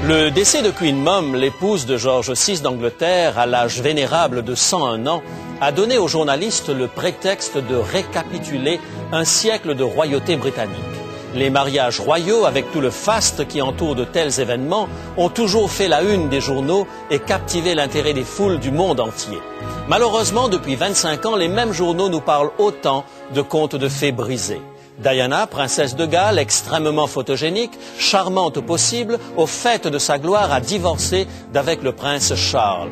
Le décès de Queen Mum, l'épouse de George VI d'Angleterre, à l'âge vénérable de 101 ans, a donné aux journalistes le prétexte de récapituler un siècle de royauté britannique. Les mariages royaux, avec tout le faste qui entoure de tels événements, ont toujours fait la une des journaux et captivé l'intérêt des foules du monde entier. Malheureusement, depuis 25 ans, les mêmes journaux nous parlent autant de contes de fées brisés. Diana, princesse de Galles, extrêmement photogénique, charmante au possible, au fait de sa gloire, a divorcé d'avec le prince Charles.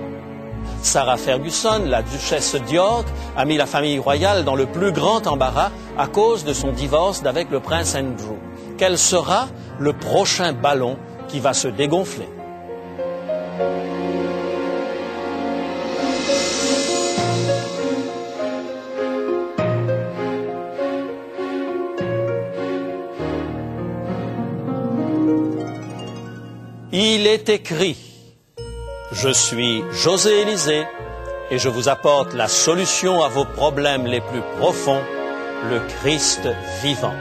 Sarah Ferguson, la duchesse d'York, a mis la famille royale dans le plus grand embarras à cause de son divorce d'avec le prince Andrew. Quel sera le prochain ballon qui va se dégonfler? Il est écrit, je suis José Élysée et je vous apporte la solution à vos problèmes les plus profonds, le Christ vivant.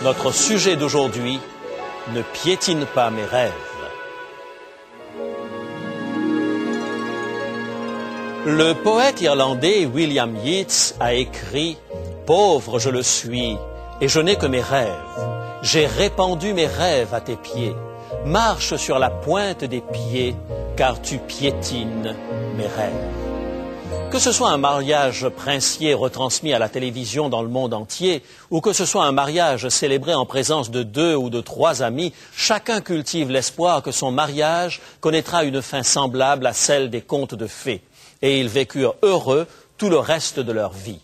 Notre sujet d'aujourd'hui, ne piétine pas mes rêves. Le poète irlandais William Yeats a écrit « Pauvre je le suis et je n'ai que mes rêves. J'ai répandu mes rêves à tes pieds. Marche sur la pointe des pieds, car tu piétines mes rêves. » Que ce soit un mariage princier retransmis à la télévision dans le monde entier, ou que ce soit un mariage célébré en présence de 2 ou de 3 amis, chacun cultive l'espoir que son mariage connaîtra une fin semblable à celle des contes de fées. Et ils vécurent heureux tout le reste de leur vie.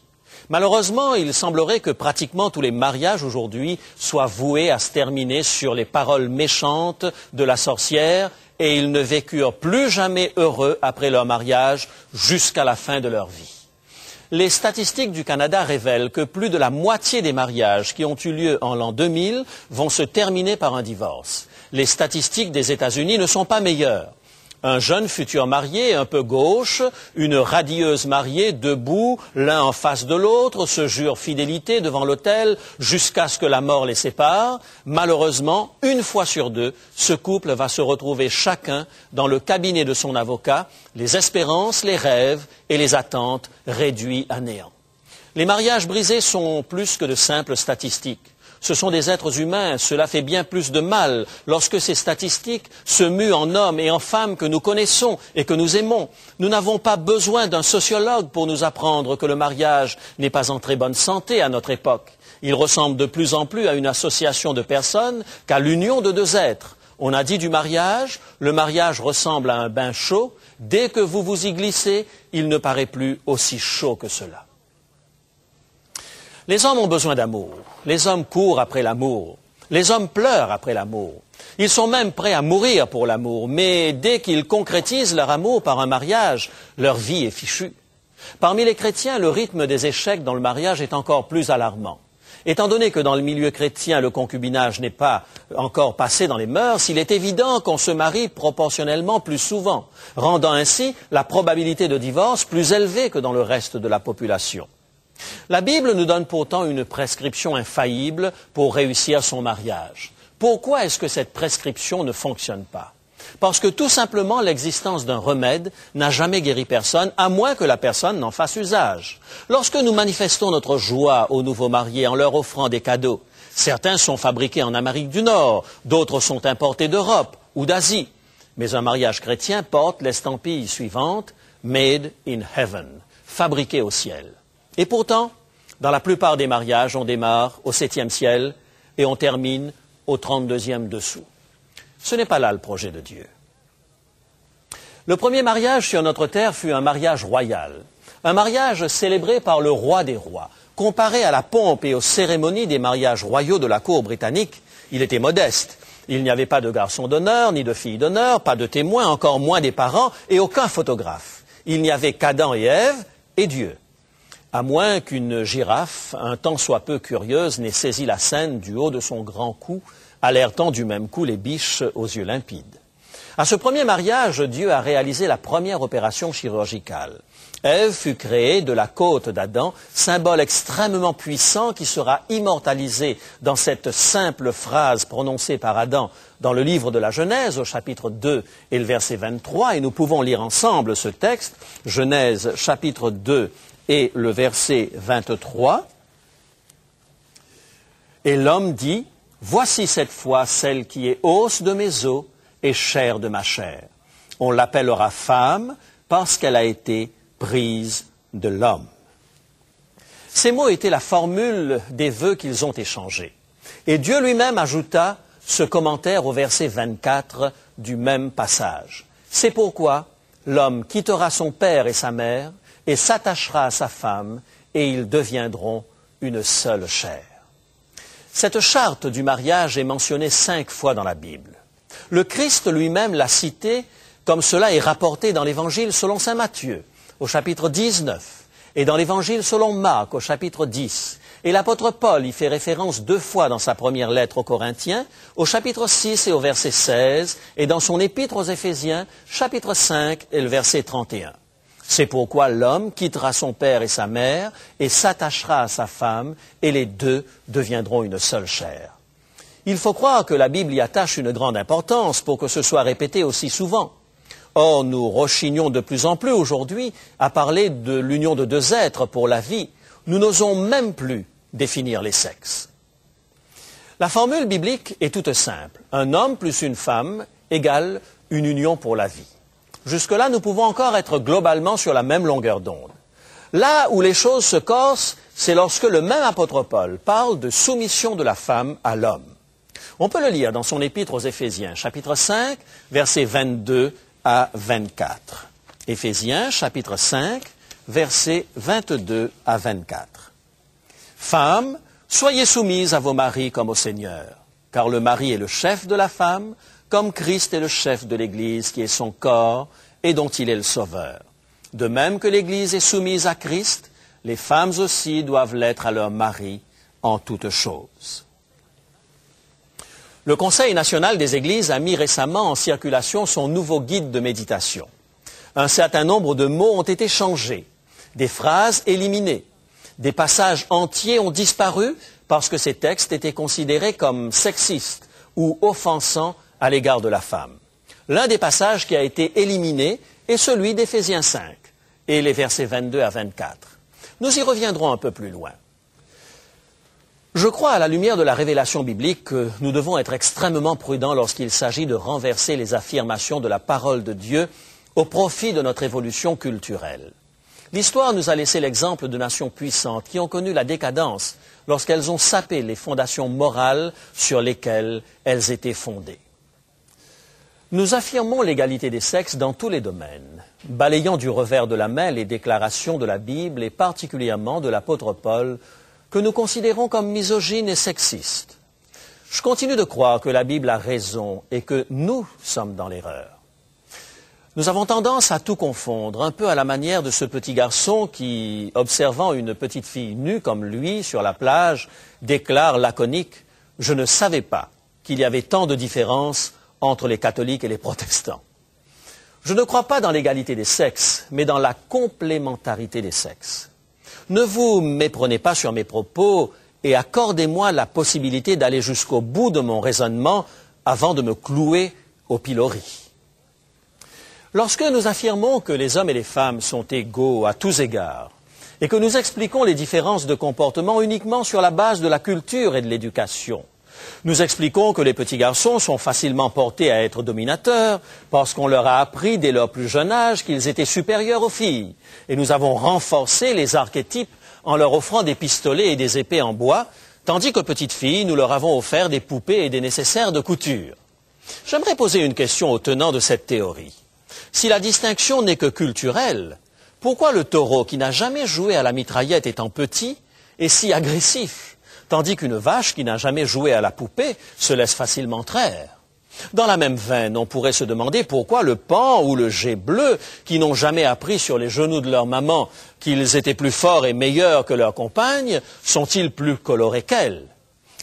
Malheureusement, il semblerait que pratiquement tous les mariages aujourd'hui soient voués à se terminer sur les paroles méchantes de la sorcière et ils ne vécurent plus jamais heureux après leur mariage jusqu'à la fin de leur vie. Les statistiques du Canada révèlent que plus de la moitié des mariages qui ont eu lieu en l'an 2000 vont se terminer par un divorce. Les statistiques des États-Unis ne sont pas meilleures. Un jeune futur marié, un peu gauche, une radieuse mariée, debout, l'un en face de l'autre, se jurent fidélité devant l'autel jusqu'à ce que la mort les sépare. Malheureusement, 1 fois sur 2, ce couple va se retrouver chacun dans le cabinet de son avocat, les espérances, les rêves et les attentes réduits à néant. Les mariages brisés sont plus que de simples statistiques. Ce sont des êtres humains, cela fait bien plus de mal lorsque ces statistiques se muent en hommes et en femmes que nous connaissons et que nous aimons. Nous n'avons pas besoin d'un sociologue pour nous apprendre que le mariage n'est pas en très bonne santé à notre époque. Il ressemble de plus en plus à une association de personnes qu'à l'union de 2 êtres. On a dit du mariage, le mariage ressemble à un bain chaud. Dès que vous vous y glissez, il ne paraît plus aussi chaud que cela. Les hommes ont besoin d'amour. Les hommes courent après l'amour. Les hommes pleurent après l'amour. Ils sont même prêts à mourir pour l'amour. Mais dès qu'ils concrétisent leur amour par un mariage, leur vie est fichue. Parmi les chrétiens, le rythme des échecs dans le mariage est encore plus alarmant. Étant donné que dans le milieu chrétien, le concubinage n'est pas encore passé dans les mœurs, il est évident qu'on se marie proportionnellement plus souvent, rendant ainsi la probabilité de divorce plus élevée que dans le reste de la population. La Bible nous donne pourtant une prescription infaillible pour réussir son mariage. Pourquoi est-ce que cette prescription ne fonctionne pas? Parce que tout simplement l'existence d'un remède n'a jamais guéri personne, à moins que la personne n'en fasse usage. Lorsque nous manifestons notre joie aux nouveaux mariés en leur offrant des cadeaux, certains sont fabriqués en Amérique du Nord, d'autres sont importés d'Europe ou d'Asie. Mais un mariage chrétien porte l'estampille suivante, « Made in Heaven », fabriqué au ciel. Et pourtant, dans la plupart des mariages, on démarre au 7e ciel et on termine au 32e dessous. Ce n'est pas là le projet de Dieu. Le premier mariage sur notre terre fut un mariage royal, un mariage célébré par le roi des rois. Comparé à la pompe et aux cérémonies des mariages royaux de la cour britannique, il était modeste. Il n'y avait pas de garçon d'honneur, ni de fille d'honneur, pas de témoins, encore moins des parents et aucun photographe. Il n'y avait qu'Adam et Ève et Dieu. À moins qu'une girafe, un tant soit peu curieuse, n'ait saisi la scène du haut de son grand cou, alertant du même coup les biches aux yeux limpides. À ce premier mariage, Dieu a réalisé la première opération chirurgicale. Ève fut créée de la côte d'Adam, symbole extrêmement puissant qui sera immortalisé dans cette simple phrase prononcée par Adam dans le livre de la Genèse au chapitre 2 et le verset 23. Et nous pouvons lire ensemble ce texte, Genèse chapitre 2 et le verset 23. Et l'homme dit, « Voici cette fois celle qui est os de mes os et chair de ma chair. On l'appellera femme parce qu'elle a été prise de l'homme. » Ces mots étaient la formule des vœux qu'ils ont échangés. Et Dieu lui-même ajouta ce commentaire au verset 24 du même passage. « C'est pourquoi l'homme quittera son père et sa mère et s'attachera à sa femme et ils deviendront une seule chair. » Cette charte du mariage est mentionnée 5 fois dans la Bible. Le Christ lui-même l'a citée comme cela est rapporté dans l'Évangile selon saint Matthieu, au chapitre 19, et dans l'Évangile selon Marc, au chapitre 10. Et l'apôtre Paul y fait référence 2 fois dans sa première lettre aux Corinthiens, au chapitre 6 et au verset 16, et dans son épître aux Éphésiens, chapitre 5 et le verset 31. C'est pourquoi l'homme quittera son père et sa mère et s'attachera à sa femme, et les deux deviendront une seule chair. Il faut croire que la Bible y attache une grande importance pour que ce soit répété aussi souvent. Or, nous rechignons de plus en plus aujourd'hui à parler de l'union de 2 êtres pour la vie. Nous n'osons même plus définir les sexes. La formule biblique est toute simple. Un homme plus une femme égale une union pour la vie. Jusque-là, nous pouvons encore être globalement sur la même longueur d'onde. Là où les choses se corsent, c'est lorsque le même apôtre Paul parle de soumission de la femme à l'homme. On peut le lire dans son épître aux Éphésiens, chapitre 5, versets 22 à 24. Éphésiens, chapitre 5, versets 22 à 24. Femmes, soyez soumises à vos maris comme au Seigneur, car le mari est le chef de la femme, comme Christ est le chef de l'Église, qui est son corps et dont il est le sauveur. De même que l'Église est soumise à Christ, les femmes aussi doivent l'être à leur mari en toutes choses. Le Conseil national des Églises a mis récemment en circulation son nouveau guide de méditation. Un certain nombre de mots ont été changés, des phrases éliminées, des passages entiers ont disparu parce que ces textes étaient considérés comme sexistes ou offensants à l'égard de la femme. L'un des passages qui a été éliminé est celui d'Éphésiens 5 et les versets 22 à 24. Nous y reviendrons un peu plus loin. Je crois, à la lumière de la révélation biblique, que nous devons être extrêmement prudents lorsqu'il s'agit de renverser les affirmations de la parole de Dieu au profit de notre évolution culturelle. L'histoire nous a laissé l'exemple de nations puissantes qui ont connu la décadence lorsqu'elles ont sapé les fondations morales sur lesquelles elles étaient fondées. Nous affirmons l'égalité des sexes dans tous les domaines, balayant du revers de la main les déclarations de la Bible et particulièrement de l'apôtre Paul, que nous considérons comme misogynes et sexistes. Je continue de croire que la Bible a raison et que nous sommes dans l'erreur. Nous avons tendance à tout confondre, un peu à la manière de ce petit garçon qui, observant une petite fille nue comme lui sur la plage, déclare laconique « Je ne savais pas qu'il y avait tant de différences entre les catholiques et les protestants. » Je ne crois pas dans l'égalité des sexes, mais dans la complémentarité des sexes. Ne vous méprenez pas sur mes propos et accordez-moi la possibilité d'aller jusqu'au bout de mon raisonnement avant de me clouer au pilori. Lorsque nous affirmons que les hommes et les femmes sont égaux à tous égards et que nous expliquons les différences de comportement uniquement sur la base de la culture et de l'éducation, nous expliquons que les petits garçons sont facilement portés à être dominateurs parce qu'on leur a appris dès leur plus jeune âge qu'ils étaient supérieurs aux filles. Et nous avons renforcé les archétypes en leur offrant des pistolets et des épées en bois, tandis qu'aux petites filles, nous leur avons offert des poupées et des nécessaires de couture. J'aimerais poser une question aux tenants de cette théorie. Si la distinction n'est que culturelle, pourquoi le taureau qui n'a jamais joué à la mitraillette étant petit est si agressif, tandis qu'une vache qui n'a jamais joué à la poupée se laisse facilement traire? Dans la même veine, on pourrait se demander pourquoi le paon ou le geai bleu, qui n'ont jamais appris sur les genoux de leur maman qu'ils étaient plus forts et meilleurs que leurs compagnes, sont-ils plus colorés qu'elles?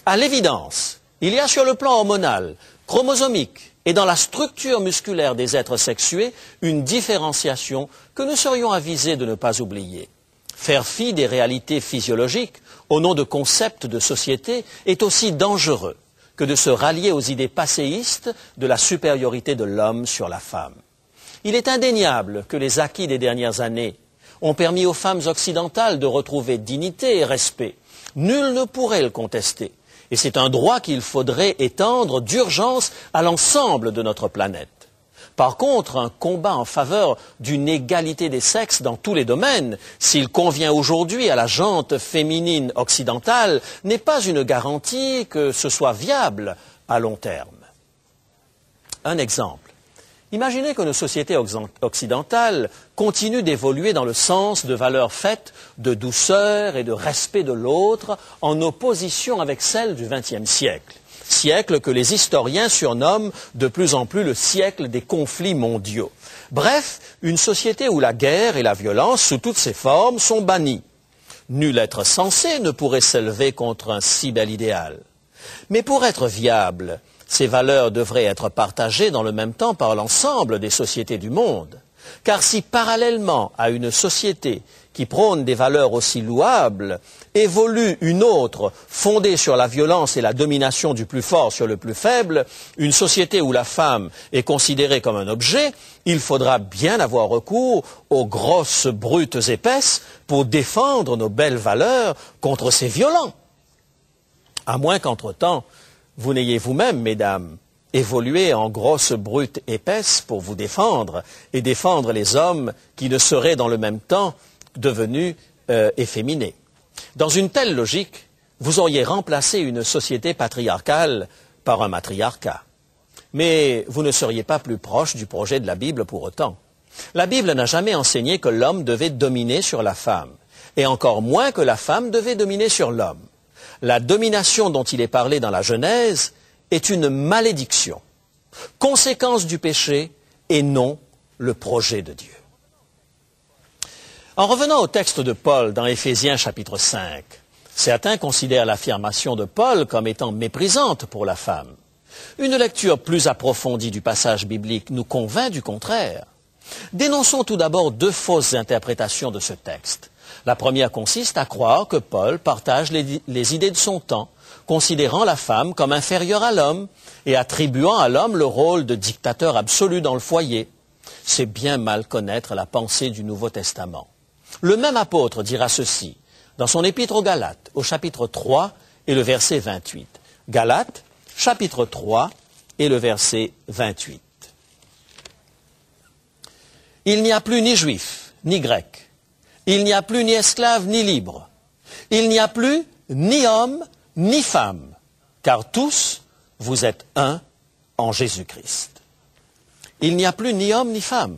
À l'évidence, il y a sur le plan hormonal, chromosomique et dans la structure musculaire des êtres sexués, une différenciation que nous serions avisés de ne pas oublier. Faire fi des réalités physiologiques au nom de concepts de société est aussi dangereux que de se rallier aux idées passéistes de la supériorité de l'homme sur la femme. Il est indéniable que les acquis des dernières années ont permis aux femmes occidentales de retrouver dignité et respect. Nul ne pourrait le contester. Et c'est un droit qu'il faudrait étendre d'urgence à l'ensemble de notre planète. Par contre, un combat en faveur d'une égalité des sexes dans tous les domaines, s'il convient aujourd'hui à la gente féminine occidentale, n'est pas une garantie que ce soit viable à long terme. Un exemple. Imaginez que nos sociétés occidentales continuent d'évoluer dans le sens de valeurs faites de douceur et de respect de l'autre en opposition avec celles du XXe siècle. Siècle que les historiens surnomment de plus en plus le siècle des conflits mondiaux. Bref, une société où la guerre et la violence, sous toutes ses formes, sont bannies. Nul être sensé ne pourrait s'élever contre un si bel idéal. Mais pour être viable, ces valeurs devraient être partagées dans le même temps par l'ensemble des sociétés du monde. Car si parallèlement à une société qui prône des valeurs aussi louables, évolue une autre fondée sur la violence et la domination du plus fort sur le plus faible, une société où la femme est considérée comme un objet, il faudra bien avoir recours aux grosses brutes épaisses pour défendre nos belles valeurs contre ces violents. À moins qu'entre-temps, vous n'ayez vous-même, mesdames, évolué en grosses brutes épaisses pour vous défendre et défendre les hommes qui ne seraient dans le même temps devenus efféminés. Dans une telle logique, vous auriez remplacé une société patriarcale par un matriarcat. Mais vous ne seriez pas plus proche du projet de la Bible pour autant. La Bible n'a jamais enseigné que l'homme devait dominer sur la femme, et encore moins que la femme devait dominer sur l'homme. La domination dont il est parlé dans la Genèse est une malédiction, conséquence du péché et non le projet de Dieu. En revenant au texte de Paul dans Éphésiens chapitre 5, certains considèrent l'affirmation de Paul comme étant méprisante pour la femme. Une lecture plus approfondie du passage biblique nous convainc du contraire. Dénonçons tout d'abord deux fausses interprétations de ce texte. La première consiste à croire que Paul partage les idées de son temps, considérant la femme comme inférieure à l'homme et attribuant à l'homme le rôle de dictateur absolu dans le foyer. C'est bien mal connaître la pensée du Nouveau Testament. Le même apôtre dira ceci dans son épître aux Galates, au chapitre 3 et le verset 28. Galates, chapitre 3 et le verset 28. Il n'y a plus ni juif, ni grec. Il n'y a plus ni esclave, ni libre. Il n'y a plus ni homme, ni femme, car tous, vous êtes un en Jésus-Christ. Il n'y a plus ni homme, ni femme.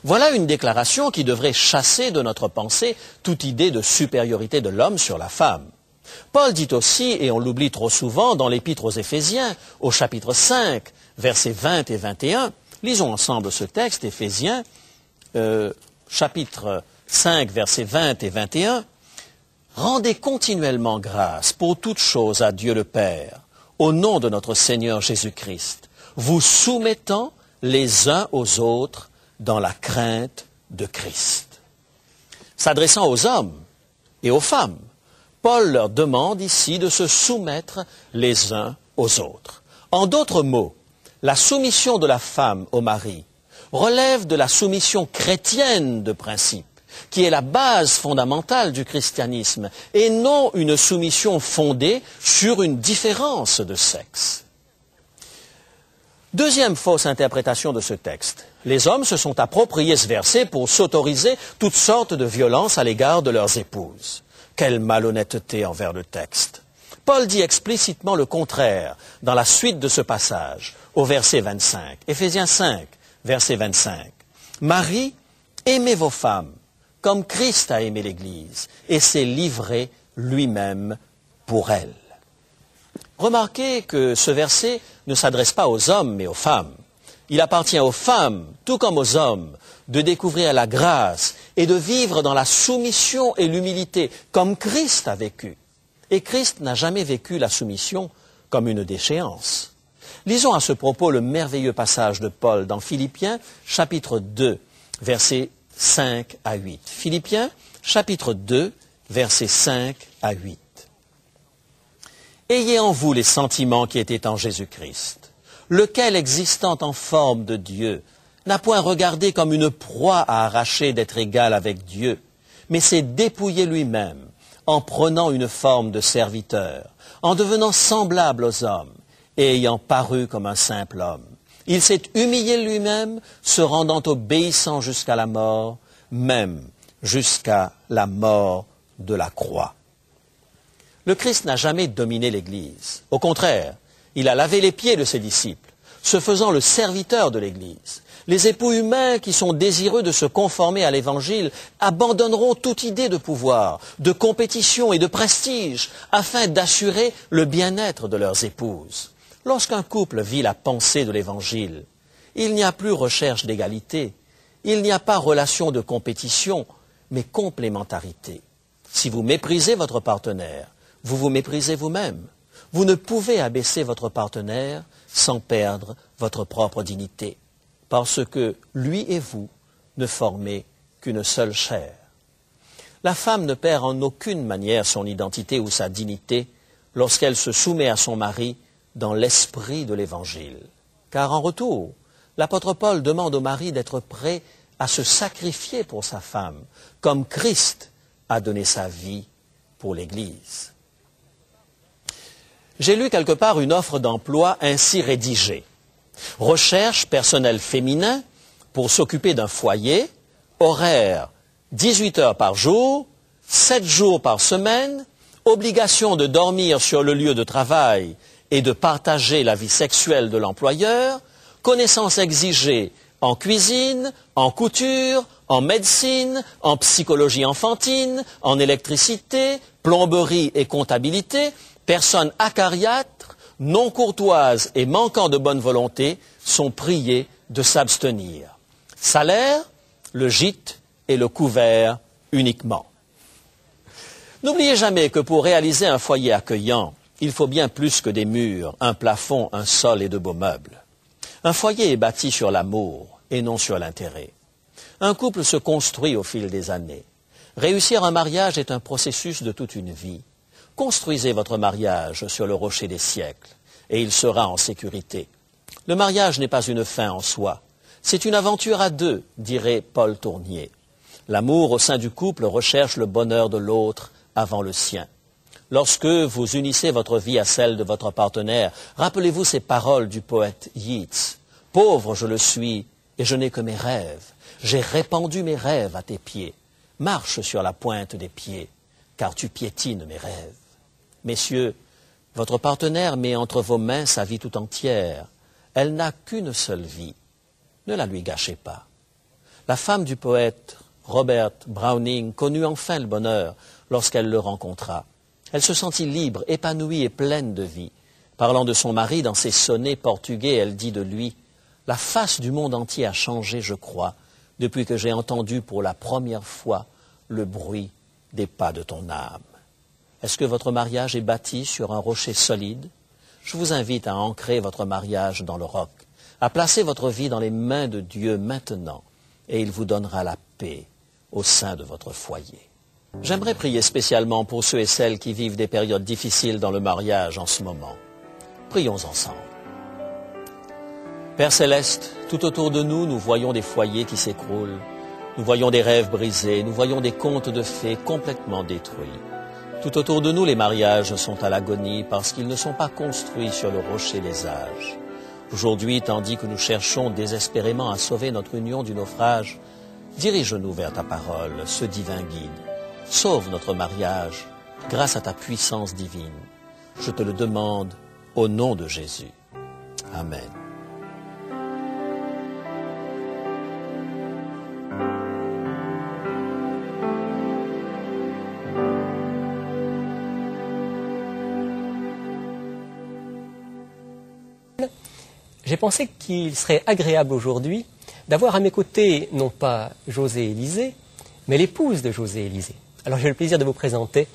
Voilà une déclaration qui devrait chasser de notre pensée toute idée de supériorité de l'homme sur la femme. Paul dit aussi, et on l'oublie trop souvent, dans l'Épître aux Éphésiens, au chapitre 5, versets 20 et 21, lisons ensemble ce texte, Éphésiens, chapitre 5, versets 20 et 21, « Rendez continuellement grâce pour toutes choses à Dieu le Père, au nom de notre Seigneur Jésus-Christ, vous soumettant les uns aux autres dans la crainte de Christ. » S'adressant aux hommes et aux femmes, Paul leur demande ici de se soumettre les uns aux autres. En d'autres mots, la soumission de la femme au mari relève de la soumission chrétienne de principe, qui est la base fondamentale du christianisme, et non une soumission fondée sur une différence de sexe. Deuxième fausse interprétation de ce texte. Les hommes se sont appropriés ce verset pour s'autoriser toutes sortes de violences à l'égard de leurs épouses. Quelle malhonnêteté envers le texte. Paul dit explicitement le contraire dans la suite de ce passage, au verset 25. Éphésiens 5, verset 25. « Maris, aimez vos femmes, comme Christ a aimé l'Église, et s'est livré lui-même pour elle. » Remarquez que ce verset ne s'adresse pas aux hommes, mais aux femmes. Il appartient aux femmes, tout comme aux hommes, de découvrir la grâce et de vivre dans la soumission et l'humilité, comme Christ a vécu. Et Christ n'a jamais vécu la soumission comme une déchéance. Lisons à ce propos le merveilleux passage de Paul dans Philippiens, chapitre 2, versets 5 à 8. Philippiens, chapitre 2, versets 5 à 8. Ayez en vous les sentiments qui étaient en Jésus-Christ, lequel, existant en forme de Dieu, n'a point regardé comme une proie à arracher d'être égal avec Dieu, mais s'est dépouillé lui-même, en prenant une forme de serviteur, en devenant semblable aux hommes, et ayant paru comme un simple homme. Il s'est humilié lui-même, se rendant obéissant jusqu'à la mort, même jusqu'à la mort de la croix. Le Christ n'a jamais dominé l'Église. Au contraire, il a lavé les pieds de ses disciples, se faisant le serviteur de l'Église. Les époux humains qui sont désireux de se conformer à l'Évangile abandonneront toute idée de pouvoir, de compétition et de prestige afin d'assurer le bien-être de leurs épouses. Lorsqu'un couple vit la pensée de l'Évangile, il n'y a plus recherche d'égalité, il n'y a pas relation de compétition, mais complémentarité. Si vous méprisez votre partenaire, vous vous méprisez vous-même. Vous ne pouvez abaisser votre partenaire sans perdre votre propre dignité, parce que lui et vous ne formez qu'une seule chair. La femme ne perd en aucune manière son identité ou sa dignité lorsqu'elle se soumet à son mari dans l'esprit de l'Évangile. Car en retour, l'apôtre Paul demande au mari d'être prêt à se sacrifier pour sa femme, comme Christ a donné sa vie pour l'Église. J'ai lu quelque part une offre d'emploi ainsi rédigée. Recherche personnel féminin pour s'occuper d'un foyer, horaire 18 heures par jour, 7 jours par semaine, obligation de dormir sur le lieu de travail et de partager la vie sexuelle de l'employeur, connaissances exigées en cuisine, en couture, en médecine, en psychologie enfantine, en électricité, plomberie et comptabilité, personnes acariâtres, non courtoises et manquant de bonne volonté sont priées de s'abstenir. Salaire, le gîte et le couvert uniquement. N'oubliez jamais que pour réaliser un foyer accueillant, il faut bien plus que des murs, un plafond, un sol et de beaux meubles. Un foyer est bâti sur l'amour et non sur l'intérêt. Un couple se construit au fil des années. Réussir un mariage est un processus de toute une vie. Construisez votre mariage sur le rocher des siècles et il sera en sécurité. Le mariage n'est pas une fin en soi. C'est une aventure à deux, dirait Paul Tournier. L'amour au sein du couple recherche le bonheur de l'autre avant le sien. Lorsque vous unissez votre vie à celle de votre partenaire, rappelez-vous ces paroles du poète Yeats. « Pauvre je le suis et je n'ai que mes rêves. J'ai répandu mes rêves à tes pieds. Marche sur la pointe des pieds, car tu piétines mes rêves. » Messieurs, votre partenaire met entre vos mains sa vie tout entière. Elle n'a qu'une seule vie. Ne la lui gâchez pas. La femme du poète Robert Browning connut enfin le bonheur lorsqu'elle le rencontra. Elle se sentit libre, épanouie et pleine de vie. Parlant de son mari dans ses sonnets portugais, elle dit de lui « La face du monde entier a changé, je crois, depuis que j'ai entendu pour la première fois le bruit des pas de ton âme. » Est-ce que votre mariage est bâti sur un rocher solide? Je vous invite à ancrer votre mariage dans le roc, à placer votre vie dans les mains de Dieu maintenant, et il vous donnera la paix au sein de votre foyer. J'aimerais prier spécialement pour ceux et celles qui vivent des périodes difficiles dans le mariage en ce moment. Prions ensemble. Père Céleste, tout autour de nous, nous voyons des foyers qui s'écroulent, nous voyons des rêves brisés, nous voyons des contes de fées complètement détruits. Tout autour de nous, les mariages sont à l'agonie parce qu'ils ne sont pas construits sur le rocher des âges. Aujourd'hui, tandis que nous cherchons désespérément à sauver notre union du naufrage, dirige-nous vers ta parole, ce divin guide. Sauve notre mariage grâce à ta puissance divine. Je te le demande au nom de Jésus. Amen. J'ai pensé qu'il serait agréable aujourd'hui d'avoir à mes côtés, non pas José Élisée, mais l'épouse de José Élisée. Alors j'ai le plaisir de vous présenter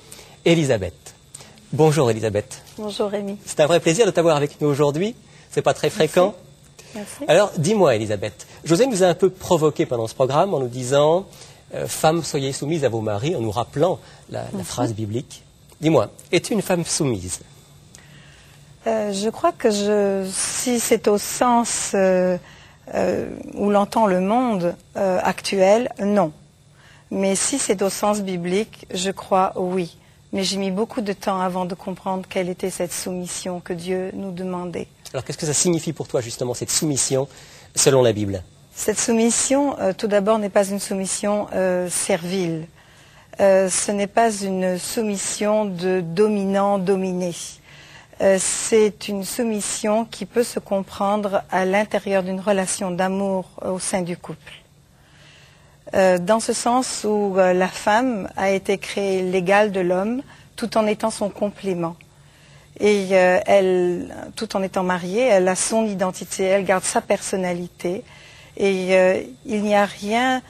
Élisabeth. Bonjour Élisabeth. Bonjour Rémi. C'est un vrai plaisir de t'avoir avec nous aujourd'hui. C'est pas très fréquent. Merci. Alors, dis-moi, Elisabeth, José nous a un peu provoqué pendant ce programme en nous disant femmes, soyez soumises à vos maris, en nous rappelant la phrase biblique. Dis-moi, es-tu une femme soumise? Je crois que si c'est au sens où l'entend le monde actuel, non. Mais si c'est au sens biblique, je crois oui. Mais j'ai mis beaucoup de temps avant de comprendre quelle était cette soumission que Dieu nous demandait. Alors, qu'est-ce que ça signifie pour toi, justement, cette soumission selon la Bible? Cette soumission, tout d'abord, n'est pas une soumission servile. Ce n'est pas une soumission de dominant-dominé. C'est une soumission qui peut se comprendre à l'intérieur d'une relation d'amour au sein du couple. Dans ce sens où la femme a été créée l'égale de l'homme tout en étant son complément. Et elle, tout en étant mariée, elle a son identité, elle garde sa personnalité. Et il n'y a rien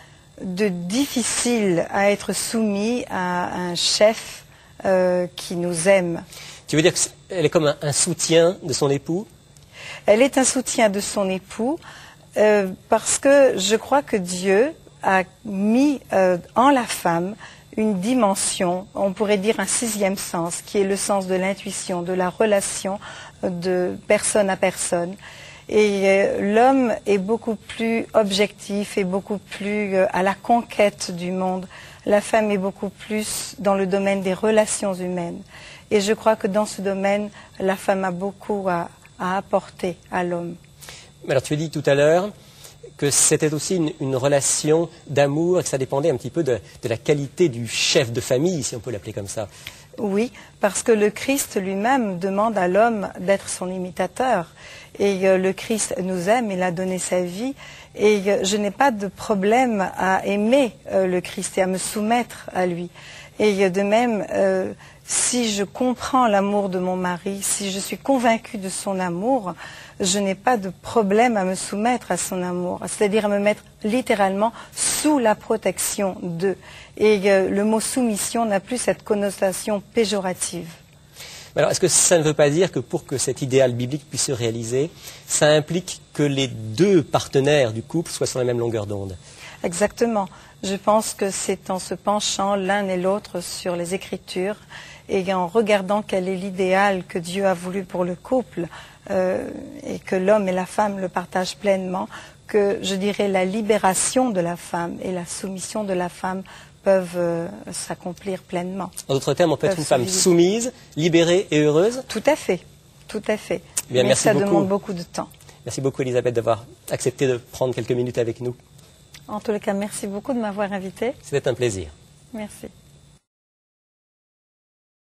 de difficile à être soumis à un chef qui nous aime. Tu veux dire qu'elle est comme un soutien de son époux? Elle est un soutien de son époux parce que je crois que Dieu a mis en la femme une dimension, on pourrait dire un sixième sens, qui est le sens de l'intuition, de la relation de personne à personne. Et l'homme est beaucoup plus objectif et beaucoup plus à la conquête du monde. La femme est beaucoup plus dans le domaine des relations humaines. Et je crois que dans ce domaine, la femme a beaucoup à apporter à l'homme. Alors tu as dit tout à l'heure que c'était aussi une relation d'amour et que ça dépendait un petit peu de la qualité du chef de famille, si on peut l'appeler comme ça. Oui, parce que le Christ lui-même demande à l'homme d'être son imitateur. Et le Christ nous aime, il a donné sa vie. Et je n'ai pas de problème à aimer le Christ et à me soumettre à lui. Et de même, si je comprends l'amour de mon mari, si je suis convaincue de son amour, je n'ai pas de problème à me soumettre à son amour, c'est-à-dire à me mettre littéralement sous la protection d'eux. Et le mot soumission n'a plus cette connotation péjorative. Alors, est-ce que ça ne veut pas dire que pour que cet idéal biblique puisse se réaliser, ça implique que les deux partenaires du couple soient sur la même longueur d'onde? Exactement. Je pense que c'est en se penchant l'un et l'autre sur les Écritures et en regardant quel est l'idéal que Dieu a voulu pour le couple et que l'homme et la femme le partagent pleinement, que je dirais la libération de la femme et la soumission de la femme peuvent s'accomplir pleinement. En d'autres termes, on peut être une femme soumise, libérée et heureuse? Tout à fait, tout à fait. Bien, mais ça demande beaucoup de temps. Merci beaucoup, Elisabeth, d'avoir accepté de prendre quelques minutes avec nous. En tous les cas, merci beaucoup de m'avoir invitée. C'était un plaisir. Merci.